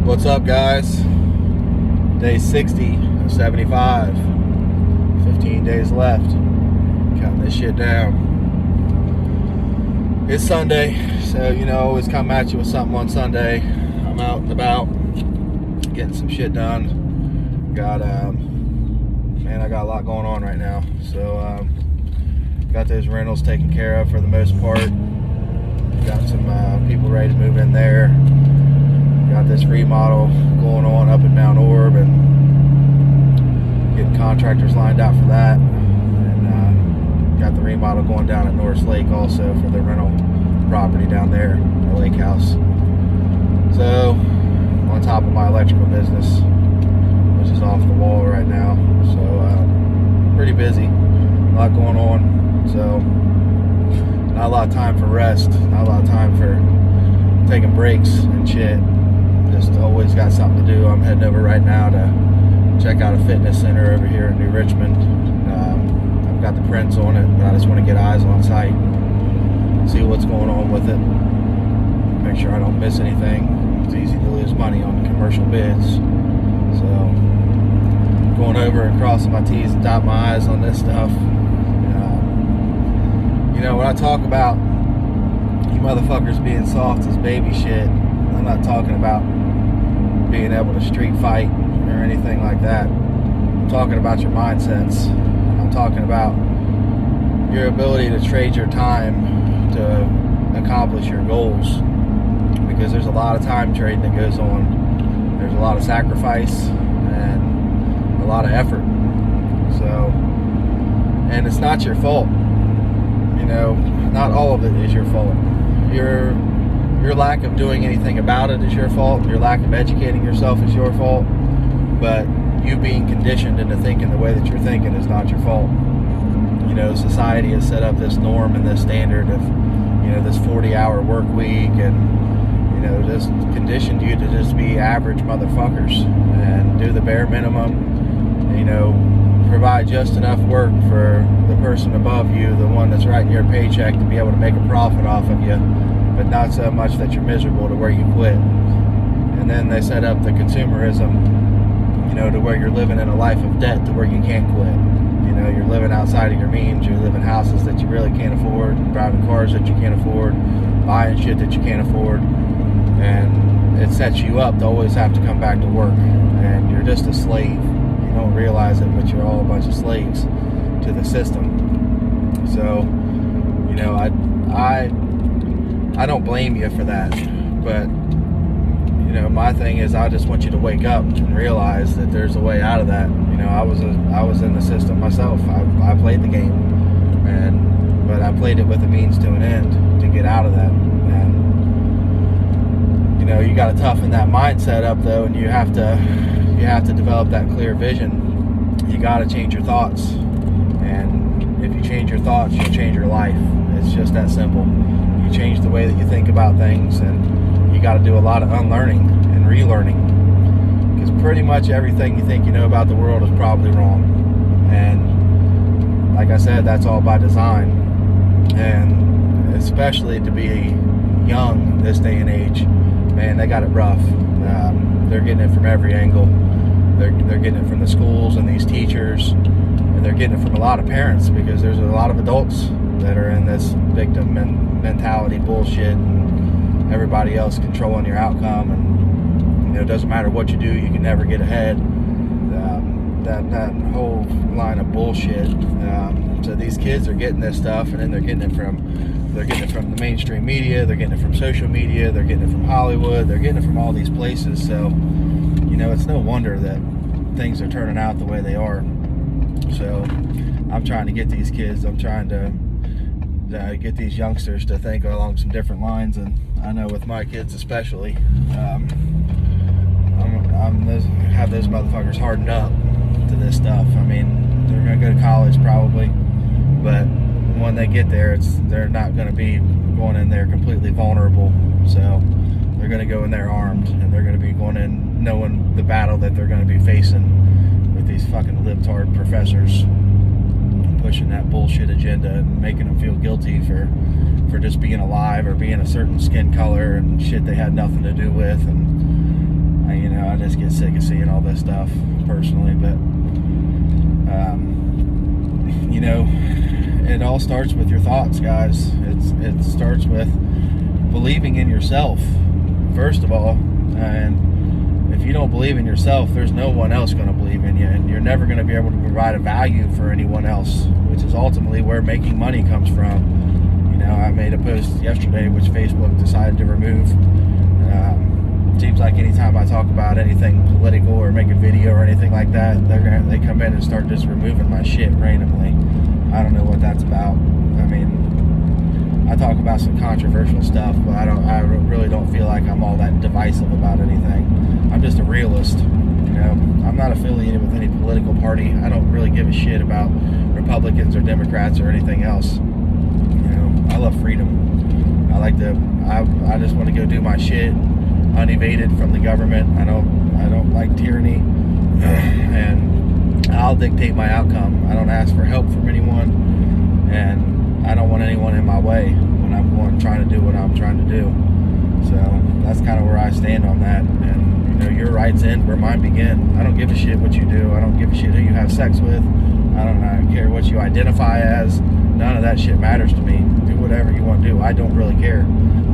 What's up, guys? Day 60 of 75. 15 days left. Counting this shit down. It's Sunday, so always come at you with something on Sunday. I'm out and about, getting some shit done. I got a lot going on right now. So, got those rentals taken care of for the most part. Got some people ready to move in there. Got this remodel going on up in Mount Orb and getting contractors lined out for that. And got the remodel going down at Norris Lake also for the rental property down there, the lake house. So, on top of my electrical business, which is off the wall right now. So, pretty busy. A lot going on. So, not a lot of time for rest. Not a lot of time for taking breaks and shit. Just always got something to do. I'm heading over right now to check out a fitness center over here in New Richmond. I've got the prints on it, but I just want to get eyes on site, see what's going on with it, make sure I don't miss anything. It's easy to lose money on commercial bids. So, going over and crossing my T's and dotting my I's on this stuff. When I talk about you motherfuckers being soft as baby shit, I'm not talking about being able to street fight or anything like that. I'm talking about your mindsets. I'm talking about your ability to trade your time to accomplish your goals. Because there's a lot of time trading that goes on. There's a lot of sacrifice and a lot of effort. So, and it's not your fault. Not all of it is your fault. Your lack of doing anything about it is your fault. Your lack of educating yourself is your fault. But you being conditioned into thinking the way that you're thinking is not your fault. Society has set up this norm and this standard of, this 40-hour work week and, just conditioned you to just be average motherfuckers and do the bare minimum, provide just enough work for the person above you, the one that's writing your paycheck, to be able to make a profit off of you, but not so much that you're miserable to where you quit. And then they set up the consumerism, to where you're living in a life of debt to where you can't quit. You're living outside of your means, you live in houses that you really can't afford, driving cars that you can't afford, buying shit that you can't afford, and it sets you up to always have to come back to work, and you're just a slave. You don't realize it, but you're all a bunch of slaves to the system. So, I don't blame you for that, but my thing is, I just want you to wake up and realize that there's a way out of that. I was in the system myself. I played the game, but I played it with a means to an end to get out of that. And you got to toughen that mindset up though, and you have to develop that clear vision. You got to change your thoughts, and if you change your thoughts, you'll change your life. It's just that simple. You change the way that you think about things, and you got to do a lot of unlearning and relearning, because pretty much everything you think you know about the world is probably wrong. And like I said, that's all by design. And especially to be young this day and age, man, they got it rough. They're getting it from every angle. They're getting it from the schools and these teachers, and they're getting it from a lot of parents, because there's a lot of adults that are in this victim mentality bullshit, and everybody else controlling your outcome, and it doesn't matter what you do, you can never get ahead. That whole line of bullshit. So these kids are getting this stuff, and then they're getting it from the mainstream media, they're getting it from social media, they're getting it from Hollywood, they're getting it from all these places. So, it's no wonder that things are turning out the way they are. So, I'm trying to get these kids, I'm trying to get these youngsters to think along some different lines, and I know with my kids especially, have those motherfuckers hardened up to this stuff. I mean, they're going to go to college probably, but when they get there, they're not going to be going in there completely vulnerable. So they're going to go in there armed, and they're going to be going in knowing the battle that they're going to be facing with these fucking libtard professors pushing that bullshit agenda and making them feel guilty for just being alive or being a certain skin color and shit they had nothing to do with. And I just get sick of seeing all this stuff personally. But it all starts with your thoughts, guys. It starts with believing in yourself, first of all. And if you don't believe in yourself, there's no one else going to believe in you, and you're never going to be able to provide a value for anyone else, which is ultimately where making money comes from. I made a post yesterday which Facebook decided to remove. Seems like anytime I talk about anything political or make a video or anything like that, they come in and start just removing my shit randomly. I don't know what that's about. I talk about some controversial stuff, but I really don't feel like I'm all that divisive about anything. I'm just a realist. I'm not affiliated with any political party. I don't really give a shit about Republicans or Democrats or anything else. I love freedom. I just want to go do my shit unevaded from the government. I don't like tyranny, and I'll dictate my outcome. I don't ask for help from anyone, and I don't want anyone in my way when I'm trying to do what I'm trying to do. So that's kind of where I stand on that. And your rights end where mine begin. I don't give a shit what you do. I don't give a shit who you have sex with. I don't care what you identify as. None of that shit matters to me. Do whatever you want to do. I don't really care,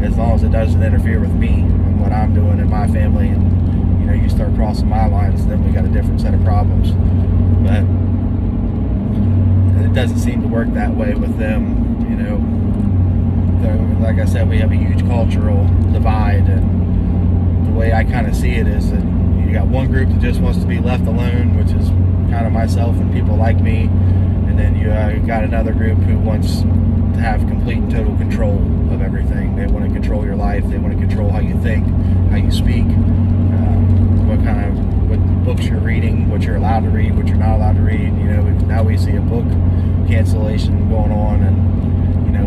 as long as it doesn't interfere with me and what I'm doing in my family. And you start crossing my lines, then we got a different set of problems. But it doesn't seem to work that way with them. Like I said, we have a huge cultural divide, and the way I kind of see it is that you got one group that just wants to be left alone, which is kind of myself and people like me, and then you got another group who wants to have complete and total control of everything. They want to control your life. They want to control how you think, how you speak, what books you're reading, what you're allowed to read, what you're not allowed to read. Now we see a book cancellation going on, and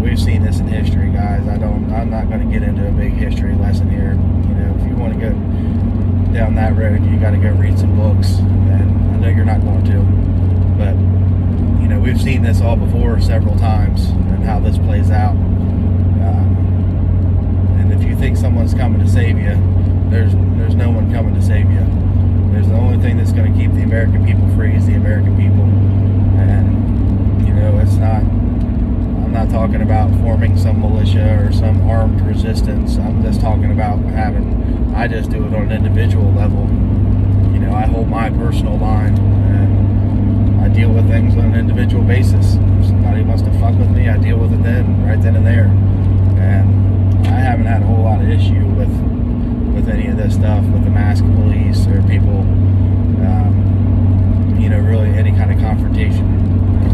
we've seen this in history, guys. I'm not going to get into a big history lesson here. If you want to go down that road, you got to go read some books, and I know you're not going to, but we've seen this all before several times, and how this plays out. And if you think someone's coming to save you, there's no one coming to save you. There's the only thing that's going to keep the American people free is the American people. And it's not. I'm not talking about forming some militia or some armed resistance. I'm just talking about I just do it on an individual level. I hold my personal line, and I deal with things on an individual basis. If somebody wants to fuck with me, I deal with it right then and there. And I haven't had a whole lot of issue with any of this stuff, with the masked police or people, really any kind of confrontation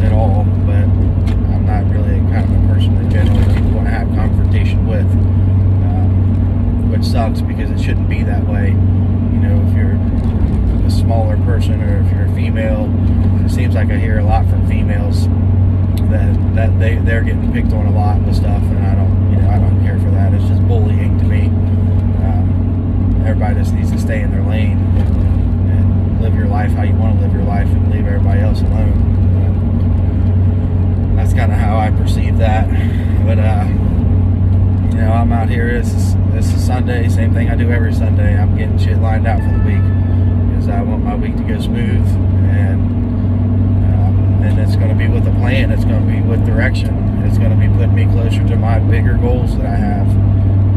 at all. But I'm not really kind of a person that generally people want to have confrontation with, which sucks because it shouldn't be that way. If you're a smaller person or if you're a female, it seems like I hear a lot from females that they're getting picked on a lot with stuff, and I don't care for that. It's just bullying to me. Everybody just needs to stay in their lane and live your life how you want to live your life, and leave everybody else alone. That's kind of how I perceive that. But I'm out here. This is Sunday. Same thing I do every Sunday. I'm getting shit lined out for the week because I want my week to go smooth, and it's going to be with a plan. It's going to be with direction. It's going to be putting me closer to my bigger goals that I have,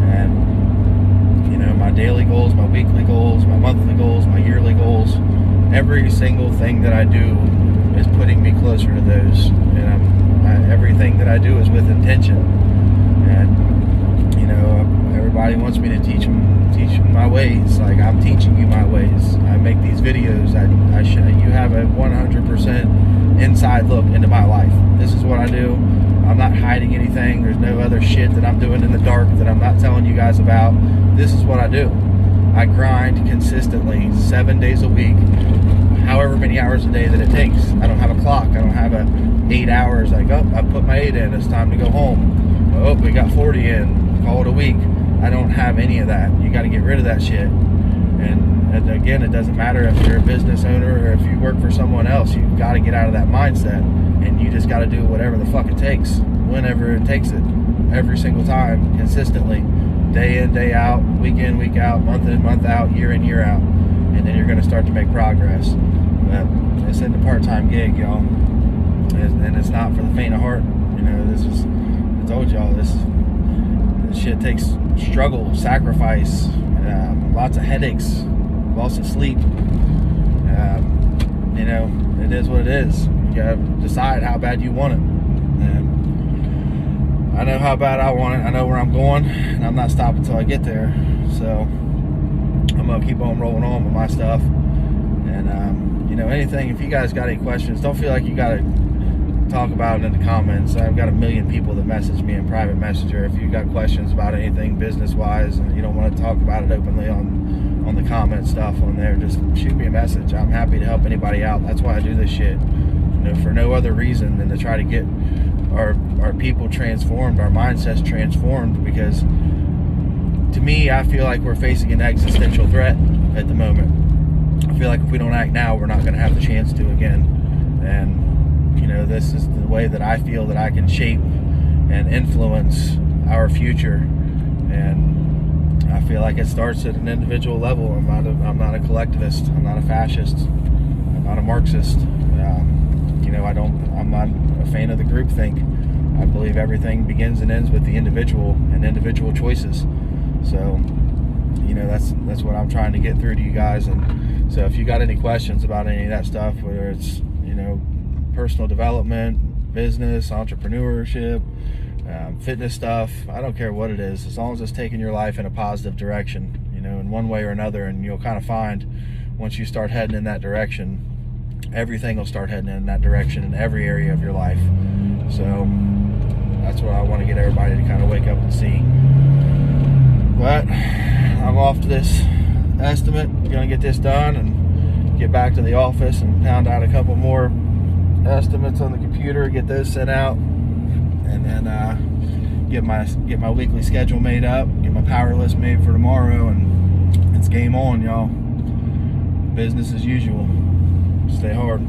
and my daily goals, my weekly goals, my monthly goals, my yearly goals. Every single thing that I do is putting me closer to those, and everything that I do is with intention. And everybody wants me to teach them my ways. Like, I'm teaching you my ways. I make these videos. You have a 100% inside look into my life. This is what I do. I'm not hiding anything. There's no other shit that I'm doing in the dark that I'm not telling you guys about. This is what I do. I grind consistently 7 days a week, however many hours a day that it takes. I don't have a clock. I don't have 8 hours. Like, I put my 8 in. It's time to go home. Oh, we got 40 in. Call it a week. I don't have any of that. You got to get rid of that shit. And again, it doesn't matter if you're a business owner or if you work for someone else. You've got to get out of that mindset, and you just got to do whatever the fuck it takes, whenever it takes it, every single time, consistently. day in, day out, week in, week out, month in, month out, year in, year out, and then you're going to start to make progress. But it's in the part-time gig, y'all, and it's not for the faint of heart. You know, this is, I told y'all, this shit takes struggle, sacrifice, lots of headaches, loss of sleep. You know, it is what it is. You gotta decide how bad you want it. And I know how bad I want it. I know where I'm going, and I'm not stopping until I get there. So I'm gonna keep on rolling on with my stuff. And you know, anything, if you guys got any questions, don't feel like you gotta talk about it in the comments. I've got a million people that message me in private messenger. If you got questions about anything business wise and you don't want to talk about it openly on the comment stuff on there, just shoot me a message. I'm happy to help anybody out. That's why I do this shit, you know, for no other reason than to try to get our people transformed, our mindsets transformed, because to me, I feel like we're facing an existential threat at the moment. I feel like if we don't act now, we're not going to have the chance to again. And you know, this is the way that I feel that I can shape and influence our future. And I feel like it starts at an individual level. I'm not a collectivist. I'm not a fascist. I'm not a Marxist. You know, I'm not a fan of the groupthink. I believe everything begins and ends with the individual and individual choices. So, you know, that's what I'm trying to get through to you guys. And so if you got any questions about any of that stuff, whether it's, you know, personal development, business, entrepreneurship, fitness stuff, I don't care what it is, as long as it's taking your life in a positive direction, you know, in one way or another. And you'll kind of find once you start heading in that direction, everything will start heading in that direction in every area of your life. So that's what I want to get everybody to kind of wake up and see. But I'm off to this estimate, gonna get this done and get back to the office and pound out a couple more estimates on the computer, get those sent out, and then get my weekly schedule made up, get my power list made for tomorrow, and it's game on, y'all. Business as usual. Stay hard.